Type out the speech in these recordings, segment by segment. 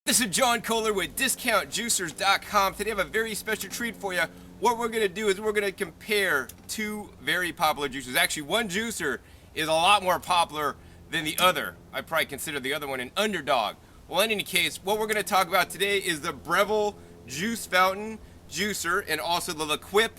This is John Kohler with DiscountJuicers.com. Today I have a very special treat for you. What we're going to do is we're going to compare two very popular juicers. Actually, one juicer is a lot more popular than the other. I probably consider the other one an underdog. Well, in any case, what we're going to talk about today is the Breville Juice Fountain Juicer and also the Lequip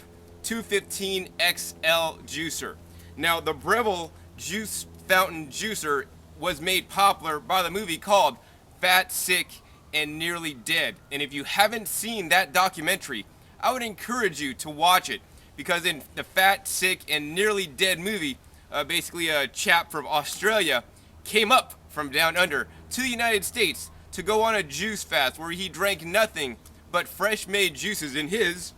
215 XL Juicer. Now, the Breville Juice Fountain Juicer was made popular by the movie called Fat, Sick, and Nearly Dead. And if you haven't seen that documentary, I would encourage you to watch it, because in the Fat, Sick, and Nearly Dead movie, basically a chap from Australia came up from down under to the United States to go on a juice fast where he drank nothing but fresh made juices in his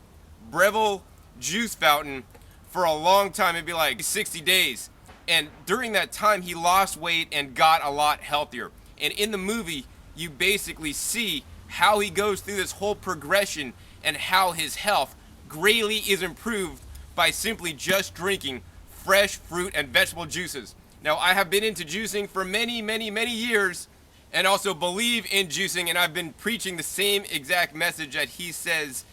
Breville juice fountain for a long time. It'd be like 60 days. And during that time, he lost weight and got a lot healthier. And in the movie, you basically see how he goes through this whole progression and how his health greatly is improved by simply just drinking fresh fruit and vegetable juices. Now, I have been into juicing for many years and also believe in juicing, and I've been preaching the same exact message that he says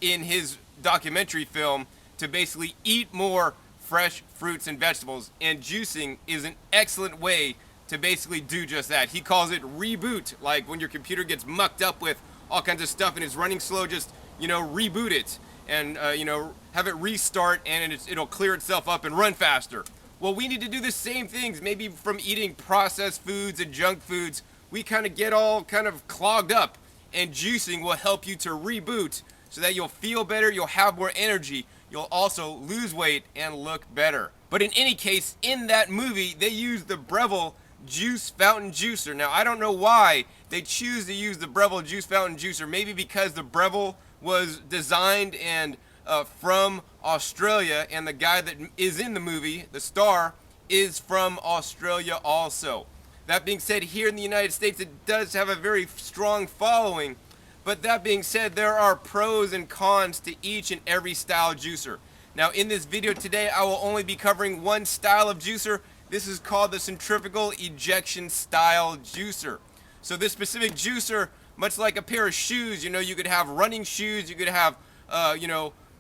in his documentary film, to basically eat more fresh fruits and vegetables, and juicing is an excellent way to basically do just that. He calls it reboot, like when your computer gets mucked up with all kinds of stuff and it's running slow, just, reboot it and, have it restart, and it'll clear itself up and run faster. Well, we need to do the same things. Maybe from eating processed foods and junk foods, we kind of get all kind of clogged up, and juicing will help you to reboot so that you'll feel better, you'll have more energy, you'll also lose weight and look better. But in any case, in that movie, they used the Breville Juice Fountain Juicer. Now, I don't know why they choose to use the Breville Juice Fountain Juicer. Maybe because the Breville was designed and from Australia, and the guy that is in the movie, the star, is from Australia also. That being said, here in the United States, it does have a very strong following. But that being said, there are pros and cons to each and every style juicer. Now, in this video today, I will only be covering one style of juicer. This is called the centrifugal ejection style juicer. So this specific juicer, much like a pair of shoes, you could have running shoes, you could have,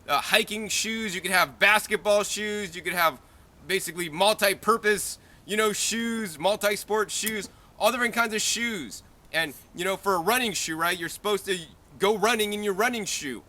hiking shoes, you could have basketball shoes, you could have basically multi-purpose, shoes, multi-sport shoes, all different kinds of shoes. And, for a running shoe, right, you're supposed to go running in your running shoe.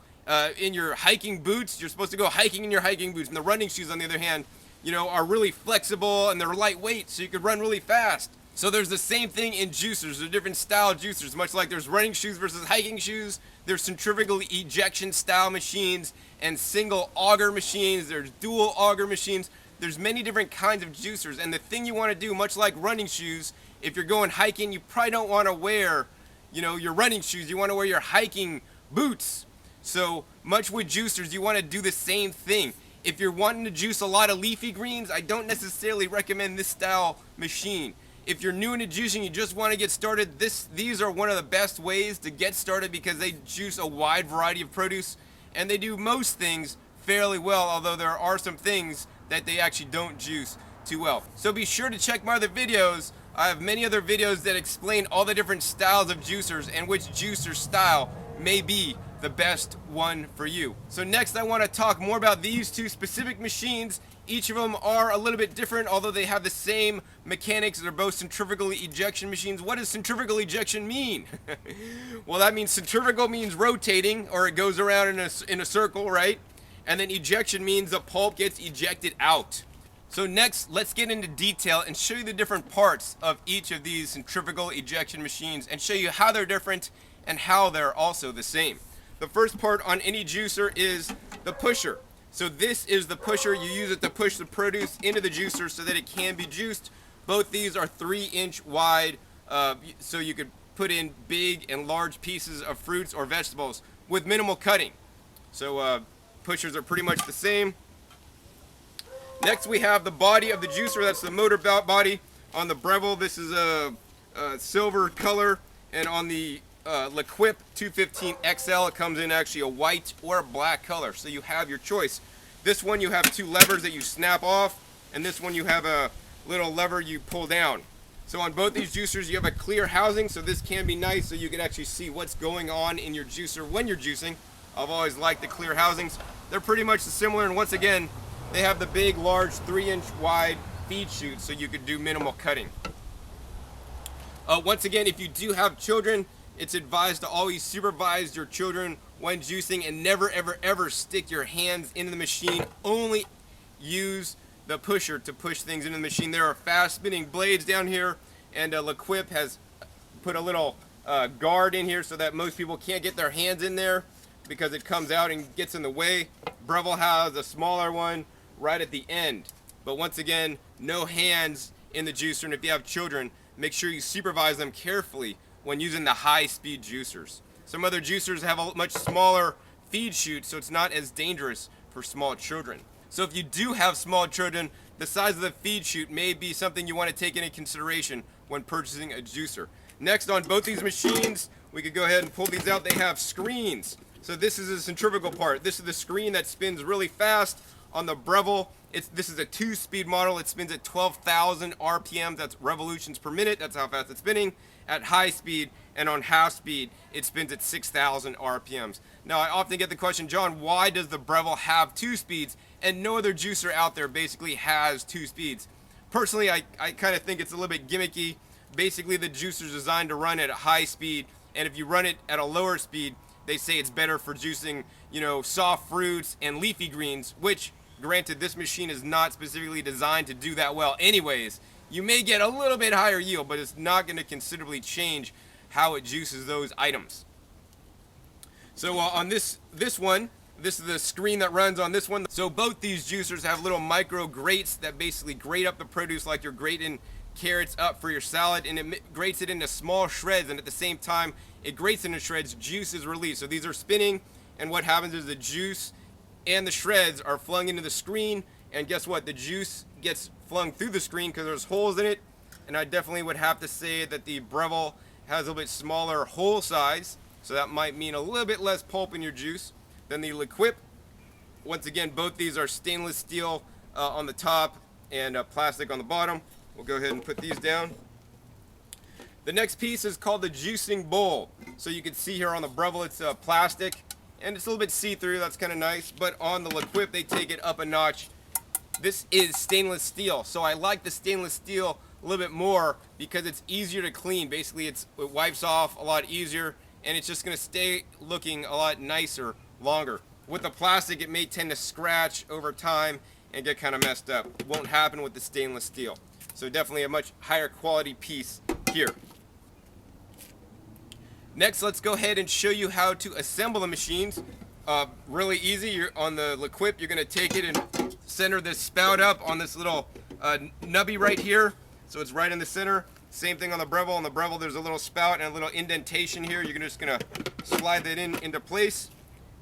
In your hiking boots, you're supposed to go hiking in your hiking boots. And the running shoes, on the other hand, are really flexible and they're lightweight, so you could run really fast. So there's the same thing in juicers. There's different style juicers, much like there's running shoes versus hiking shoes. There's centrifugal ejection style machines and single auger machines. There's dual auger machines. There's many different kinds of juicers. And the thing you want to do, much like running shoes, if you're going hiking, you probably don't want to wear, your running shoes. You want to wear your hiking boots. So much with juicers, you want to do the same thing. If you're wanting to juice a lot of leafy greens, I don't necessarily recommend this style machine. If you're new into juicing, you just want to get started, these are one of the best ways to get started, because they juice a wide variety of produce and they do most things fairly well, although there are some things that they actually don't juice too well. So be sure to check my other videos. I have many other videos that explain all the different styles of juicers and which juicer style may be the best one for you. So next, I want to talk more about these two specific machines. Each of them are a little bit different, although they have the same mechanics. They're both centrifugal ejection machines. What does centrifugal ejection mean? Well, that means centrifugal means rotating, or it goes around in a circle, right? And then ejection means the pulp gets ejected out. So next, let's get into detail and show you the different parts of each of these centrifugal ejection machines and show you how they're different and how they're also the same. The first part on any juicer is the pusher. So this is the pusher. You use it to push the produce into the juicer so that it can be juiced. Both these are 3-inch wide, so you could put in big and large pieces of fruits or vegetables with minimal cutting. So pushers are pretty much the same. Next, we have the body of the juicer. That's the motor body. On the Breville, this is a silver color, and on the Lequip 215 XL, it comes in actually a white or a black color, so you have your choice. This one, you have two levers that you snap off, and this one you have a little lever you pull down. So on both these juicers, you have a clear housing, so this can be nice, so you can actually see what's going on in your juicer when you're juicing. I've always liked the clear housings. They're pretty much similar, and once again, they have the big, large 3-inch wide feed chute, so you could do minimal cutting. Once again, if you do have children, it's advised to always supervise your children when juicing, and never, ever, ever stick your hands into the machine. Only use the pusher to push things into the machine. There are fast spinning blades down here, and Lequip has put a little guard in here so that most people can't get their hands in there because it comes out and gets in the way. Breville has a smaller one right at the end. But once again, no hands in the juicer, and if you have children, make sure you supervise them carefully when using the high-speed juicers. Some other juicers have a much smaller feed chute, so it's not as dangerous for small children. So if you do have small children, the size of the feed chute may be something you want to take into consideration when purchasing a juicer. Next, on both these machines, we could go ahead and pull these out. They have screens. So this is the centrifugal part. This is the screen that spins really fast. On the Breville, this is a 2-speed model. It spins at 12,000 RPM. That's revolutions per minute. That's how fast it's spinning at high speed. And on half speed, it spins at 6,000 RPMs. Now, I often get the question, John, why does the Breville have 2 speeds and no other juicer out there basically has 2 speeds? Personally, I kind of think it's a little bit gimmicky. Basically, the juicer is designed to run at a high speed, and if you run it at a lower speed, they say it's better for juicing, soft fruits and leafy greens, which, granted, this machine is not specifically designed to do that well anyways. You may get a little bit higher yield, but it's not going to considerably change how it juices those items. So on this one, this is the screen that runs on this one. So both these juicers have little micro grates that basically grate up the produce like you're grating carrots up for your salad, and it grates it into small shreds, and at the same time it grates into shreds, juice is released. So these are spinning, and what happens is the juice and the shreds are flung into the screen, and guess what? The juice gets flung through the screen because there's holes in it, and I definitely would have to say that the Breville has a little bit smaller hole size, so that might mean a little bit less pulp in your juice than the Lequip. Once again, both these are stainless steel on the top and plastic on the bottom. We'll go ahead and put these down. The next piece is called the juicing bowl. So you can see here on the Breville, it's plastic, and it's a little bit see-through. That's kind of nice. But on the Lequip, they take it up a notch. This is stainless steel, so I like the stainless steel a little bit more because it's easier to clean. Basically, it wipes off a lot easier, and it's just going to stay looking a lot nicer longer. With the plastic, it may tend to scratch over time and get kind of messed up. It won't happen with the stainless steel. So definitely a much higher quality piece here. Next, let's go ahead and show you how to assemble the machines. Really easy. You're on the Lequip, you're going to take it and center this spout up on this little nubby right here. So it's right in the center. Same thing on the Breville. On the Breville, there's a little spout and a little indentation here. You're just going to slide that into place.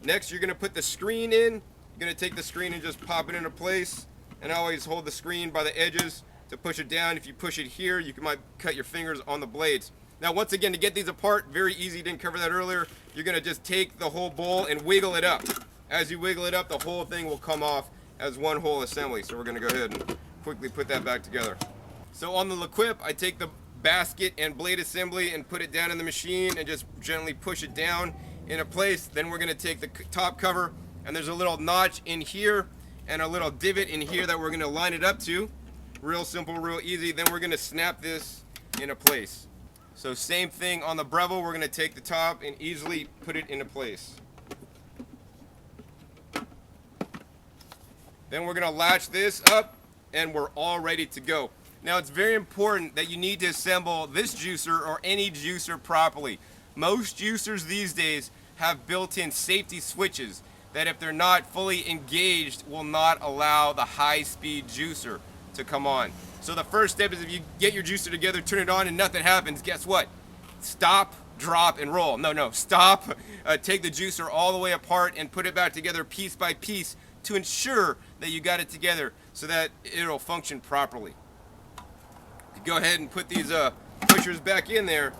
Next, you're going to put the screen in. You're going to take the screen and just pop it into place. And always hold the screen by the edges to push it down. If you push it here, you might cut your fingers on the blades. Now, once again, to get these apart, very easy, didn't cover that earlier. You're going to just take the whole bowl and wiggle it up. As you wiggle it up, the whole thing will come off as one whole assembly. So we're going to go ahead and quickly put that back together. So on the Lequip, I take the basket and blade assembly and put it down in the machine and just gently push it down into place. Then we're going to take the top cover, and there's a little notch in here and a little divot in here that we're going to line it up to. Real simple, real easy. Then we're going to snap this into place. So same thing on the Breville, we're going to take the top and easily put it into place. Then we're going to latch this up, and we're all ready to go. Now, it's very important that you need to assemble this juicer or any juicer properly. Most juicers these days have built-in safety switches that, if they're not fully engaged, will not allow the high-speed juicer to come on. So the first step is, if you get your juicer together, turn it on, and nothing happens, guess what? Stop, drop, and roll. No, stop. Take the juicer all the way apart and put it back together piece by piece to ensure that you got it together so that it'll function properly. Go ahead and put these pushers back in there,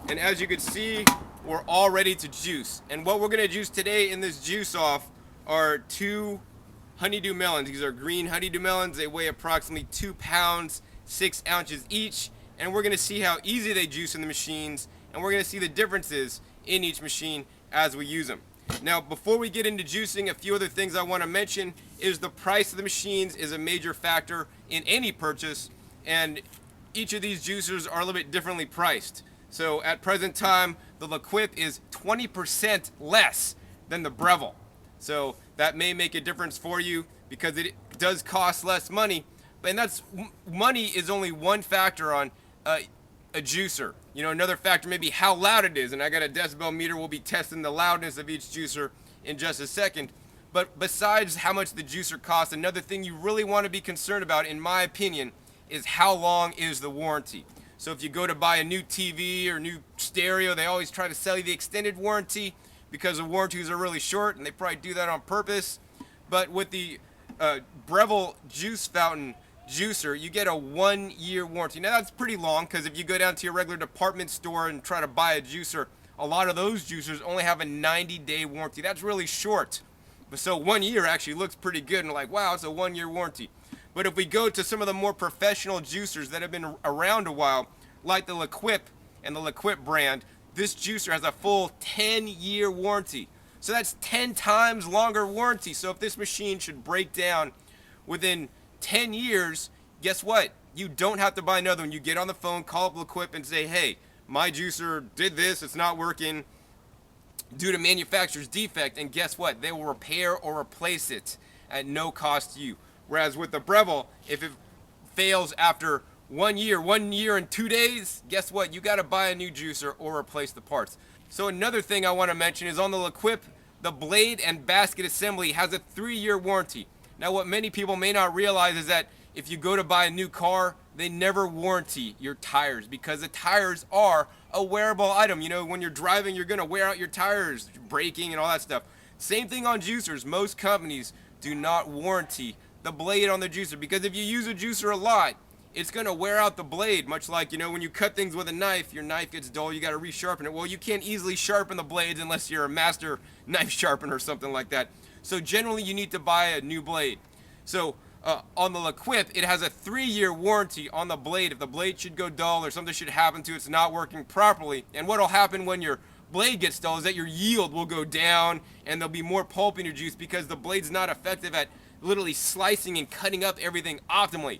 and as you can see, we're all ready to juice. And what we're going to juice today in this juice off are 2 honeydew melons. These are green honeydew melons. They weigh approximately 2 pounds, 6 ounces each, and we're going to see how easy they juice in the machines, and we're going to see the differences in each machine as we use them. Now, before we get into juicing, a few other things I want to mention is the price of the machines is a major factor in any purchase, and each of these juicers are a little bit differently priced. So at present time, the Lequip is 20% less than the Breville. So that may make a difference for you because it does cost less money. And that's, money is only one factor on a juicer. You know, another factor may be how loud it is. And I got a decibel meter. We'll be testing the loudness of each juicer in just a second. But besides how much the juicer costs, another thing you really want to be concerned about, in my opinion, is how long is the warranty. So if you go to buy a new TV or new stereo, they always try to sell you the extended warranty because the warranties are really short, and they probably do that on purpose. But with the Breville juice fountain juicer, you get a 1-year warranty. Now that's pretty long, because if you go down to your regular department store and try to buy a juicer, a lot of those juicers only have a 90-day warranty. That's really short. But so 1 year actually looks pretty good, and like, wow, it's a 1-year warranty. But if we go to some of the more professional juicers that have been around a while, like the Lequip and the Lequip brand, this juicer has a full 10-year warranty. So that's 10 times longer warranty. So if this machine should break down within 10 years, guess what? You don't have to buy another one. You get on the phone, call up Lequip and say, hey, my juicer did this, it's not working due to manufacturer's defect, and guess what? They will repair or replace it at no cost to you. Whereas with the Breville, if it fails after 1 year and 2 days, guess what? You got to buy a new juicer or replace the parts. So another thing I want to mention is on the Lequip, the blade and basket assembly has a 3-year warranty. Now what many people may not realize is that if you go to buy a new car, they never warranty your tires, because the tires are a wearable item. You know, when you're driving, you're going to wear out your tires, braking and all that stuff. Same thing on juicers. Most companies do not warranty the blade on the juicer, because if you use a juicer a lot, it's going to wear out the blade, much like, you know, when you cut things with a knife, your knife gets dull, you got to resharpen it. Well, you can't easily sharpen the blades unless you're a master knife sharpener or something like that. So generally you need to buy a new blade. So on the Lequip, it has a 3-year warranty on the blade. If the blade should go dull or something should happen to it, it's not working properly. And what will happen when your blade gets dull is that your yield will go down and there'll be more pulp in your juice, because the blade's not effective at literally slicing and cutting up everything optimally.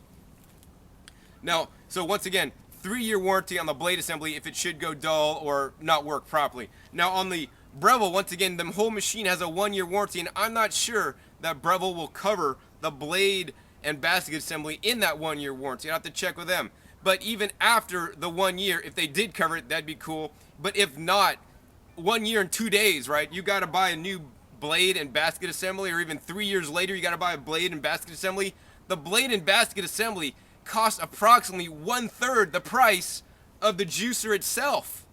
Now, so once again, 3-year warranty on the blade assembly if it should go dull or not work properly. Now on the Breville, once again, the whole machine has a 1-year warranty, and I'm not sure that Breville will cover the blade and basket assembly in that 1-year warranty. I have to check with them. But even after the 1 year, if they did cover it, that'd be cool. But if not, 1 year and 2 days, right? You got to buy a new blade and basket assembly, or even 3 years later, you got to buy a blade and basket assembly. The blade and basket assembly costs approximately 1/3 the price of the juicer itself.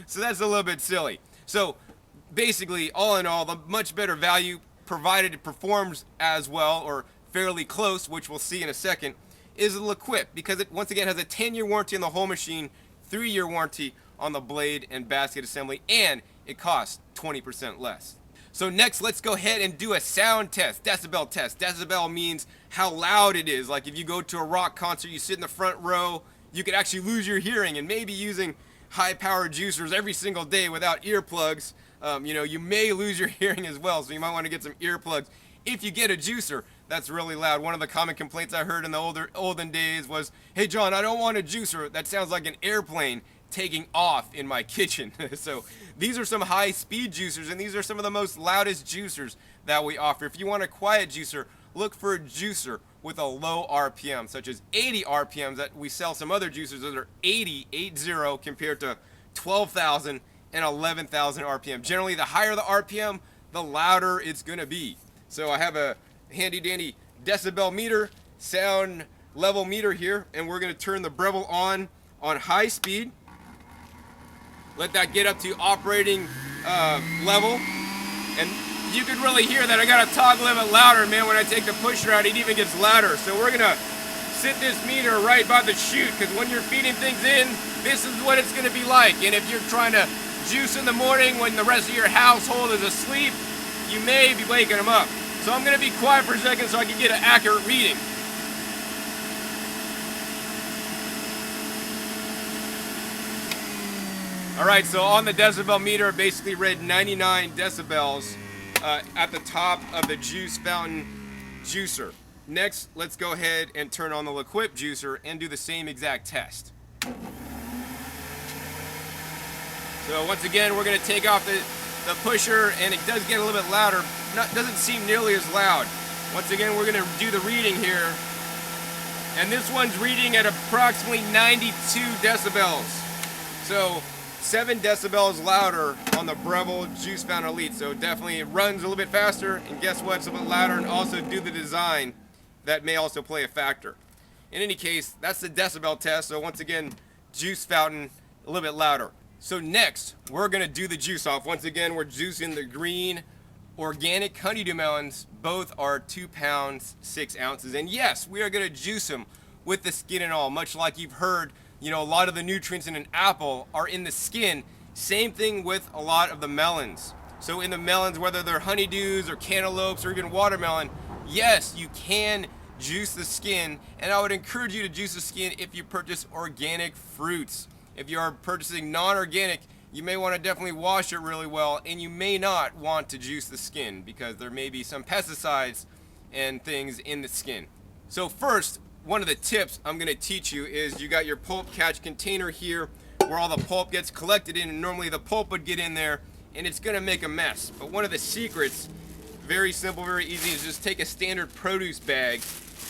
So that's a little bit silly. So basically, all in all, the much better value, provided it performs as well or fairly close, which we'll see in a second, is the Lequip, because it once again has a 10-year warranty on the whole machine, 3-year warranty on the blade and basket assembly, and it costs 20% less. So next, let's go ahead and do a sound test, decibel test. Decibel means how loud it is. Like if you go to a rock concert, you sit in the front row, you could actually lose your hearing, and maybe using high-powered juicers every single day without earplugs, you know, you may lose your hearing as well, so you might want to get some earplugs if you get a juicer that's really loud. One of the common complaints I heard in the olden days was, hey John, I don't want a juicer that sounds like an airplane taking off in my kitchen. So these are some high-speed juicers, and these are some of the most loudest juicers that we offer. If you want a quiet juicer, look for a juicer with a low RPM, such as 80 RPMs. That we sell some other juicers that are 80 compared to 12,000 and 11,000 RPM. Generally, the higher the RPM, the louder it's going to be. So I have a handy-dandy decibel meter, sound level meter here, and we're going to turn the Breville on high speed. Let that get up to operating level, and you can really hear that I got to toggle a little bit louder, man. When I take the pusher out, it even gets louder. So we're gonna sit this meter right by the chute, because when you're feeding things in, this is what it's gonna be like. And if you're trying to juice in the morning when the rest of your household is asleep, you may be waking them up. So I'm gonna be quiet for a second so I can get an accurate reading. All right, so on the decibel meter, it basically read 99 decibels at the top of the juice fountain juicer. Next, let's go ahead and turn on the Lequip juicer and do the same exact test. So once again, we're going to take off the pusher, and it does get a little bit louder. Doesn't seem nearly as loud. Once again, we're going to do the reading here. And this one's reading at approximately 92 decibels. So 7 decibels louder on the Breville Juice Fountain Elite. So definitely it runs a little bit faster, and guess what? It's a little bit louder, and also due to the design, that may also play a factor. In any case, that's the decibel test. So once again, juice fountain a little bit louder. So next, we're gonna do the juice off. Once again, we're juicing the green organic honeydew melons. Both are 2 pounds, 6 ounces. And yes, we are gonna juice them with the skin and all, much like you've heard, you know, a lot of the nutrients in an apple are in the skin. Same thing with a lot of the melons. So in the melons, whether they're honeydews or cantaloupes or even watermelon, yes, you can juice the skin, and I would encourage you to juice the skin if you purchase organic fruits. If you are purchasing non-organic, you may want to definitely wash it really well, and you may not want to juice the skin because there may be some pesticides and things in the skin. So first, one of the tips I'm going to teach you is you got your pulp catch container here where all the pulp gets collected in, and normally the pulp would get in there and it's going to make a mess. But one of the secrets, very simple, very easy, is just take a standard produce bag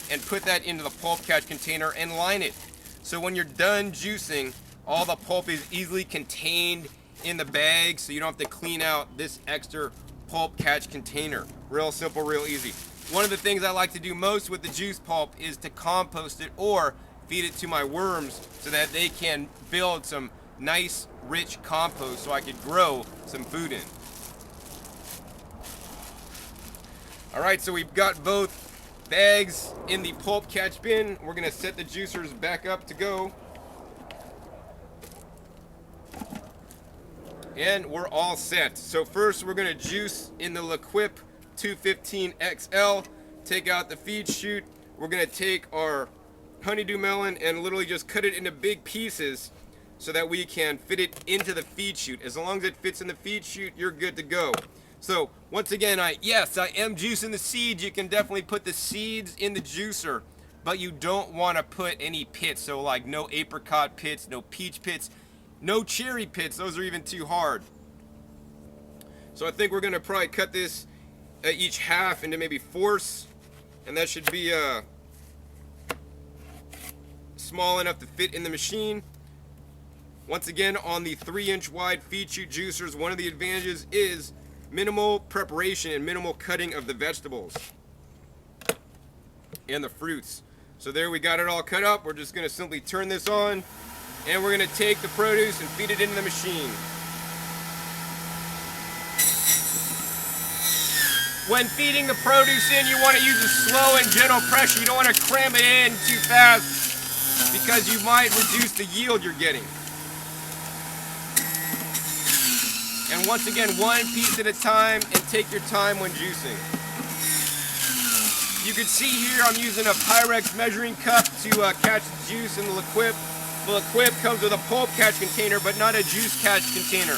and put that into the pulp catch container and line it. So when you're done juicing, all the pulp is easily contained in the bag, so you don't have to clean out this extra pulp catch container. Real simple, real easy. One of the things I like to do most with the juice pulp is to compost it or feed it to my worms so that they can build some nice, rich compost so I could grow some food in. All right, so we've got both bags in the pulp catch bin. We're gonna set the juicers back up to go. And we're all set. So first we're gonna juice in the Lequip 215 XL. Take out the feed chute. We're gonna take our honeydew melon and literally just cut it into big pieces so that we can fit it into the feed chute. As long as it fits in the feed chute, you're good to go. So once again, I am juicing the seeds. You can definitely put the seeds in the juicer, but you don't want to put any pits. So like no apricot pits, no peach pits, no cherry pits. Those are even too hard. So I think we're gonna probably cut this each half into maybe fourths, and that should be small enough to fit in the machine. Once again, on the 3-inch wide feed chute juicers, one of the advantages is minimal preparation and minimal cutting of the vegetables and the fruits. So there, we got it all cut up. We're just gonna simply turn this on, and we're gonna take the produce and feed it into the machine. When feeding the produce in, you want to use a slow and gentle pressure. You don't want to cram it in too fast because you might reduce the yield you're getting. And once again, one piece at a time, and take your time when juicing. You can see here I'm using a Pyrex measuring cup to catch the juice in the Lequip. The Lequip comes with a pulp catch container, but not a juice catch container.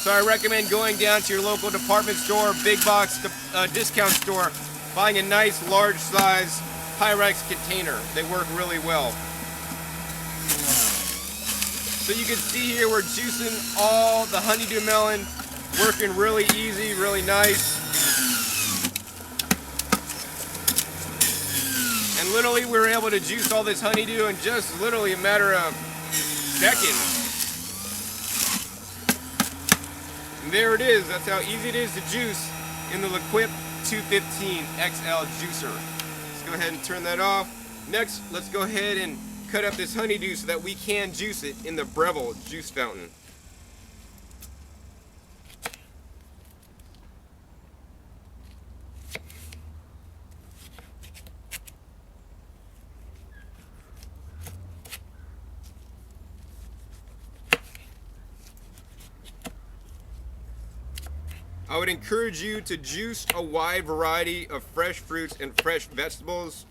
So I recommend going down to your local department store, big box discount store, buying a nice large size Pyrex container. They work really well. So you can see here we're juicing all the honeydew melon, working really easy, really nice. And literally we were able to juice all this honeydew in just literally a matter of seconds. And there it is. That's how easy it is to juice in the Lequip 215 XL juicer. Let's go ahead and turn that off. Next, let's go ahead and cut up this honeydew so that we can juice it in the Breville juice fountain. I would encourage you to juice a wide variety of fresh fruits and fresh vegetables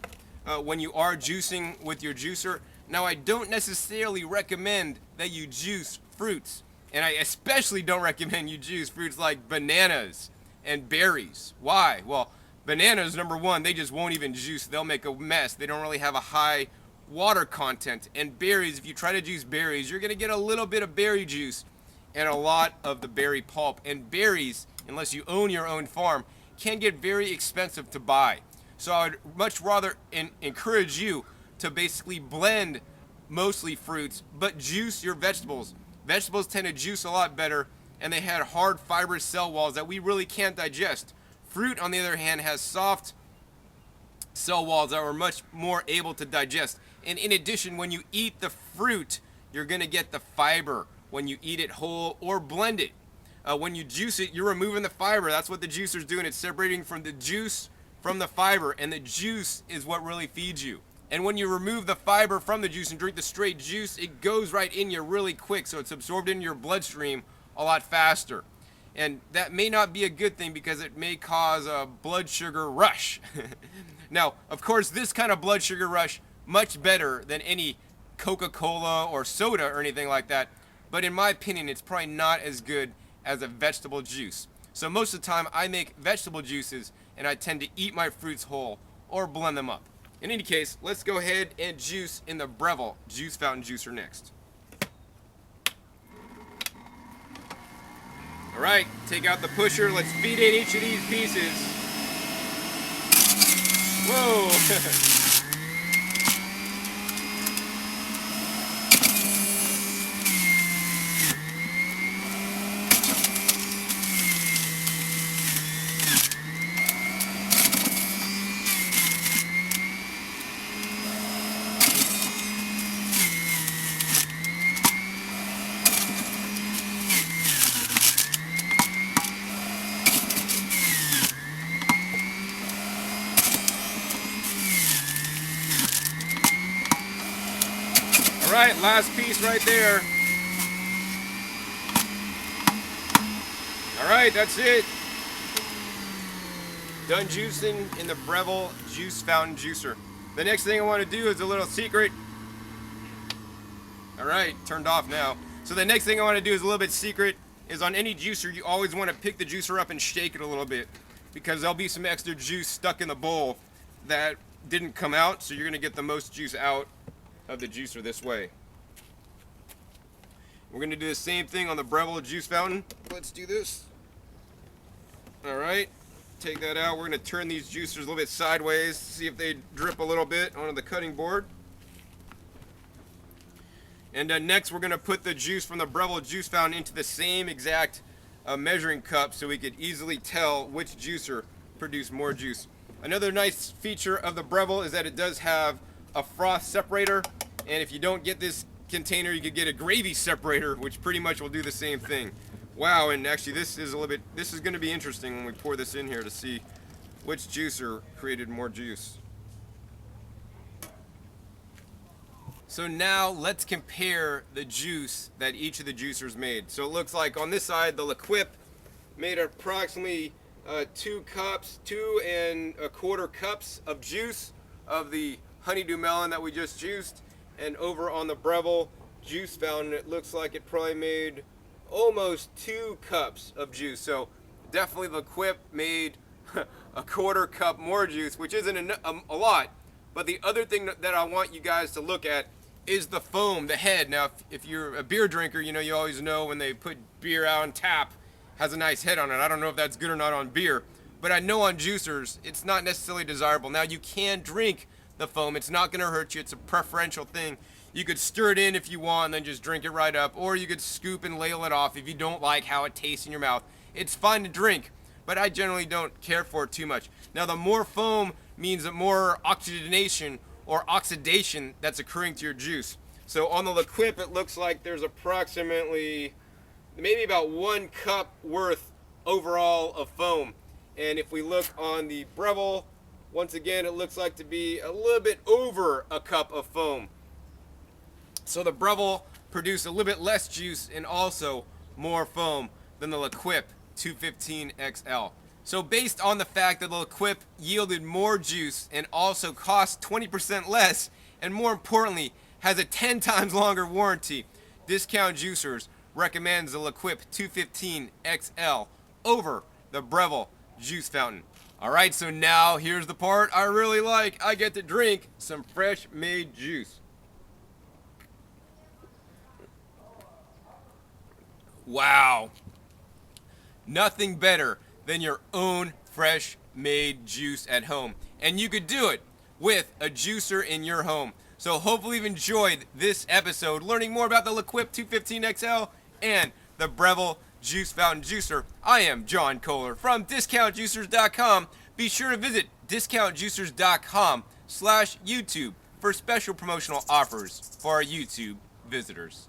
when you are juicing with your juicer. Now, I don't necessarily recommend that you juice fruits. And I especially don't recommend you juice fruits like bananas and berries. Why? Well, bananas, number one, they just won't even juice. They'll make a mess. They don't really have a high water content. And berries, if you try to juice berries, you're going to get a little bit of berry juice and a lot of the berry pulp. And berries, unless you own your own farm, can get very expensive to buy. So I would much rather encourage you to basically blend mostly fruits, but juice your vegetables. Vegetables tend to juice a lot better, and they had hard fibrous cell walls that we really can't digest. Fruit, on the other hand, has soft cell walls that are much more able to digest. And in addition, when you eat the fruit, you're going to get the fiber when you eat it whole or blend it. When you juice it, you're removing the fiber. That's what the juicer's doing. It's separating from the juice from the fiber, and the juice is what really feeds you. And when you remove the fiber from the juice and drink the straight juice, it goes right in you really quick, so it's absorbed in your bloodstream a lot faster. And that may not be a good thing because it may cause a blood sugar rush. Now, of course, this kind of blood sugar rush, much better than any Coca-Cola or soda or anything like that. But in my opinion, it's probably not as good as a vegetable juice. So most of the time, I make vegetable juices, and I tend to eat my fruits whole or blend them up. In any case, let's go ahead and juice in the Breville Juice Fountain Juicer next. Alright, take out the pusher. Let's feed in each of these pieces. Whoa! Alright, last piece right there. Alright, that's it. Done juicing in the Breville Juice Fountain Juicer. The next thing I want to do is a little secret. Alright, turned off now. So the next thing I want to do is a little bit secret. Is on any juicer, you always want to pick the juicer up and shake it a little bit, because there'll be some extra juice stuck in the bowl that didn't come out, so you're going to get the most juice out of the juicer this way. We're going to do the same thing on the Breville Juice Fountain. Let's do this. Alright, take that out. We're going to turn these juicers a little bit sideways, see if they drip a little bit onto the cutting board. And next we're going to put the juice from the Breville Juice Fountain into the same exact measuring cup so we could easily tell which juicer produced more juice. Another nice feature of the Breville is that it does have a froth separator, and if you don't get this container, you could get a gravy separator, which pretty much will do the same thing. Wow, and actually this is going to be interesting when we pour this in here to see which juicer created more juice. So now let's compare the juice that each of the juicers made. So it looks like on this side, the Lequip made approximately 2 and a quarter cups of juice of the honeydew melon that we just juiced. And over on the Breville Juice Fountain, it looks like it probably made almost 2 cups of juice. So definitely Lequip made a quarter cup more juice, which isn't a lot. But the other thing that I want you guys to look at is the foam, the head. Now, if you're a beer drinker, you know, you always know when they put beer out on tap, has a nice head on it. I don't know if that's good or not on beer, but I know on juicers, it's not necessarily desirable. Now, you can drink the foam. It's not going to hurt you. It's a preferential thing. You could stir it in if you want and then just drink it right up, or you could scoop and ladle it off if you don't like how it tastes in your mouth. It's fine to drink, but I generally don't care for it too much. Now, the more foam means that more oxygenation or oxidation that's occurring to your juice. So on the Lequip, it looks like there's approximately maybe about 1 cup worth overall of foam. And if we look on the Breville, once again, it looks like to be a little bit over a cup of foam. So the Breville produced a little bit less juice and also more foam than the Lequip 215 XL. So based on the fact that the Lequip yielded more juice and also cost 20% less, and more importantly, has a 10 times longer warranty, discount juicers recommends the Lequip 215 XL over the Breville juice fountain. Alright, so now here's the part I really like. I get to drink some fresh made juice. Wow. Nothing better than your own fresh made juice at home. And you could do it with a juicer in your home. So hopefully you've enjoyed this episode, learning more about the Lequip 215 XL and the Breville Juice Fountain Juicer. I am John Kohler from DiscountJuicers.com. Be sure to visit DiscountJuicers.com/YouTube for special promotional offers for our YouTube visitors.